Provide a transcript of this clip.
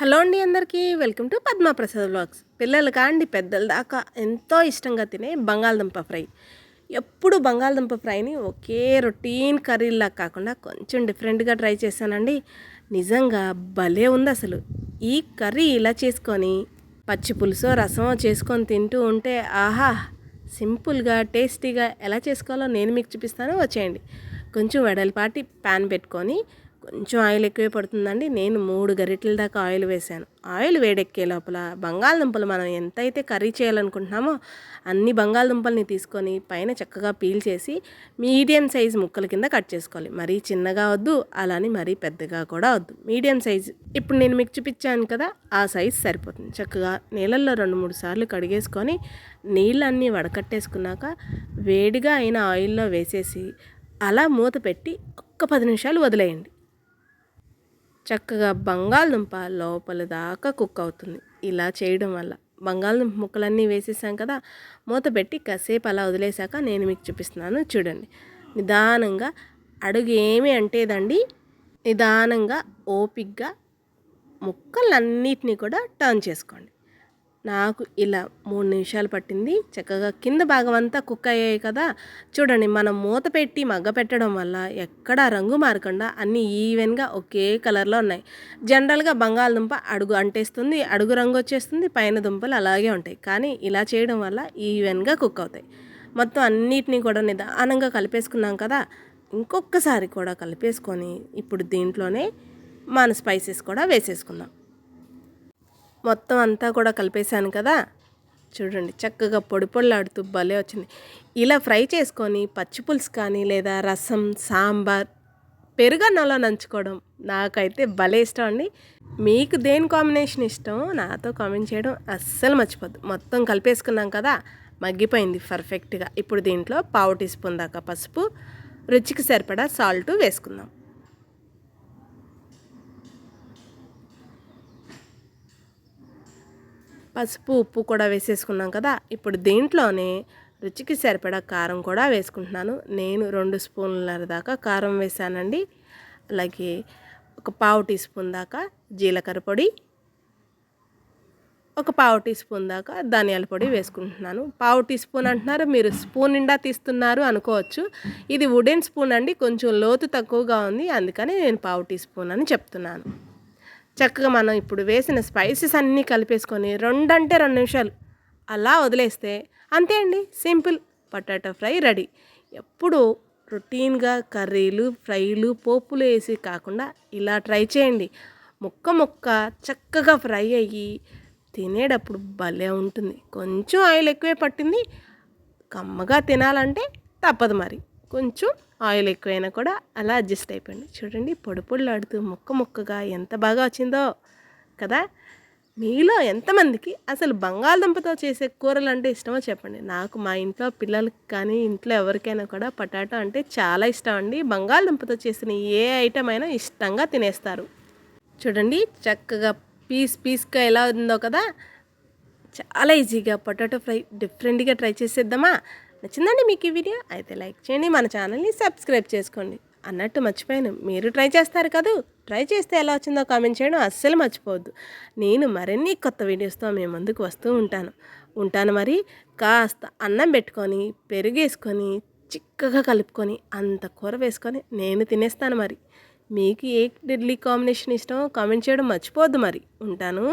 Hello అండి, అందరికీ welcome to Padma Prasad vlogs. పిల్లలు కాండి పెద్దల దాకా ఎంతో ఇష్టంగా తినే బంగాళదుంప ఫ్రై. ఎప్పుడు బంగాళదుంప ఫ్రైని ఒకే రొటీన్ కర్రీలా కాకుండా కొంచెం డిఫరెంట్గా ట్రై చేశానండి. నిజంగా భలే ఉంది అసలు. ఈ కర్రీ ఇలా చేసుకొని పచ్చి పులుసో రసమో చేసుకొని తింటూ ఉంటే ఆహా, సింపుల్గా టేస్టీగా ఎలా చేసుకోవాలో నేను మీకు చూపిస్తాను, వచ్చేయండి. కొంచెం వెడల్పాటి ప్యాన్ పెట్టుకొని కొంచెం ఆయిల్ ఎక్కువే పడుతుందండి. నేను 3 గరిటెల దాకా ఆయిల్ వేసాను. ఆయిల్ వేడెక్కే లోపల బంగాళదుంపలు మనం ఎంతైతే కర్రీ చేయాలనుకుంటున్నామో అన్ని బంగాళదుంపల్ని తీసుకొని పైన చక్కగా పీల్ చేసి మీడియం సైజ్ ముక్కల కింద కట్ చేసుకోవాలి. మరీ చిన్నగా వద్దు, అలాని మరీ పెద్దగా కూడా వద్దు, మీడియం సైజ్. ఇప్పుడు నేను మీకు చూపించాను కదా, ఆ సైజ్ సరిపోతుంది. చక్కగా నీళ్ళల్లో 2-3 సార్లు కడిగేసుకొని నీళ్ళన్నీ వడకట్టేసుకున్నాక వేడిగా అయిన ఆయిల్లో వేసేసి అలా మూత పెట్టి ఒక్క 10 నిమిషాలు వదిలేయండి. చక్కగా బంగాళదుంప లోపల దాకా కుక్ అవుతుంది. ఇలా చేయడం వల్ల బంగాళదుంప ముక్కలన్నీ వేసేసాం కదా, మూత పెట్టి కాసేపు అలా వదిలేసాక నేను మీకు చూపిస్తున్నాను, చూడండి. నిదానంగా అడుగు ఏమి అంటేదండి, నిదానంగా ఓపిక్గా ముక్కలన్నిటినీ కూడా టర్న్ చేసుకోండి. నాకు ఇలా 3 నిమిషాలు పట్టింది. చక్కగా కింద భాగం అంతా కుక్ అయ్యాయి కదా, చూడండి. మనం మూత పెట్టి మగ్గ పెట్టడం వల్ల ఎక్కడా రంగు మారకుండా అన్నీ ఈవెన్గా ఒకే కలర్లో ఉన్నాయి. జనరల్గా బంగాళదుంప అడుగు అంటేస్తుంది, అడుగు రంగు వచ్చేస్తుంది, పైన దుంపలు అలాగే ఉంటాయి. కానీ ఇలా చేయడం వల్ల ఈవెన్గా కుక్ అవుతాయి. మొత్తం అన్నిటినీ కూడా నిదానంగా కలిపేసుకున్నాం కదా, ఇంకొకసారి కూడా కలిపేసుకొని ఇప్పుడు దీంట్లోనే మన స్పైసెస్ కూడా వేసేసుకుందాం. మొత్తం అంతా కూడా కలిపేశాను కదా, చూడండి. చక్కగా పొడి పొడిలాడుతూ భలే వచ్చింది. ఇలా ఫ్రై చేసుకొని పచ్చి పులుసు కానీ లేదా రసం, సాంబార్, పెరుగన్నంలో నంచుకోవడం నాకైతే భలే ఇష్టం అండి. మీకు దేని కాంబినేషన్ ఇష్టమో నాతో కామెంట్ చేయడం అస్సలు మర్చిపోద్దు. మొత్తం కలిపేసుకున్నాం కదా, మగ్గిపోయింది పర్ఫెక్ట్గా. ఇప్పుడు దీంట్లో 1/2 టీ స్పూన్ దాకా పసుపు, రుచికి సరిపడా సాల్ట్ వేసుకుందాం. పసుపు, ఉప్పు కూడా వేసేసుకున్నాం కదా, ఇప్పుడు దీంట్లోనే రుచికి సరిపడా కారం కూడా వేసుకుంటున్నాను. నేను 2 స్పూన్ల దాకా కారం వేసానండి. అలాగే ఒక 1/2 టీ స్పూన్ దాకా జీలకర్ర పొడి, ఒక 1/2 టీ స్పూన్ దాకా ధనియాల పొడి వేసుకుంటున్నాను. 1/2 టీ స్పూన్ అంటున్నారు, మీరు స్పూన్ నిండా తీస్తున్నారు అనుకోవచ్చు. ఇది వుడెన్ స్పూన్ అండి, కొంచెం లోతు తక్కువగా ఉంది, అందుకని నేను 1/2 టీ స్పూన్ అని చెప్తున్నాను. చక్కగా మనం ఇప్పుడు వేసిన స్పైసెస్ అన్నీ కలిపేసుకొని 2 నిమిషాలు అలా వదిలేస్తే అంతే అండి, సింపుల్ పొటాటో ఫ్రై రెడీ. ఎప్పుడు రొటీన్గా కర్రీలు, ఫ్రైలు, పోపులు వేసి కాకుండా ఇలా ట్రై చేయండి. ముక్క చక్కగా ఫ్రై అయ్యి తినేటప్పుడు భలే ఉంటుంది. కొంచెం ఆయిల్ ఎక్కువే పట్టింది, కమ్మగా తినాలంటే తప్పదు మరి. కొంచెం ఆయిల్ ఎక్కువైనా కూడా అలా అడ్జస్ట్ అయిపోయింది. చూడండి, పొడి పొడిలాడుతూ ముక్కగా ఎంత బాగా వచ్చిందో కదా. మీలో ఎంతమందికి అసలు బంగాళదుంపతో చేసే కూరలు అంటే ఇష్టమో చెప్పండి. నాకు మా ఇంట్లో పిల్లలకి కానీ ఇంట్లో ఎవరికైనా కూడా పొటాటో అంటే చాలా ఇష్టం అండి. బంగాళదుంపతో చేసిన ఏ ఐటమ్ అయినా ఇష్టంగా తినేస్తారు. చూడండి, చక్కగా పీస్గా ఎలా ఉందో కదా. చాలా ఈజీగా పొటాటో ఫ్రై డిఫరెంట్గా ట్రై చేసేద్దామా? నచ్చిందండి మీకు ఈ వీడియో? అయితే లైక్ చేయండి, మన ఛానల్ని సబ్స్క్రైబ్ చేసుకోండి. అన్నట్టు మర్చిపోయాను, మీరు ట్రై చేస్తారు కదూ. ట్రై చేస్తే ఎలా వచ్చిందో కామెంట్ చేయడం అస్సలు మర్చిపోవద్దు. నేను మరిన్ని కొత్త వీడియోస్తో మీ ముందుకు వస్తూ ఉంటాను మరి. కాస్త అన్నం పెట్టుకొని పెరుగేసుకొని చిక్కగా కలుపుకొని అంత కూర వేసుకొని నేను తినేస్తాను మరి. మీకు ఏ ఇడ్లీ కాంబినేషన్ ఇష్టమో కామెంట్ చేయడం మర్చిపోవద్దు మరి. ఉంటాను.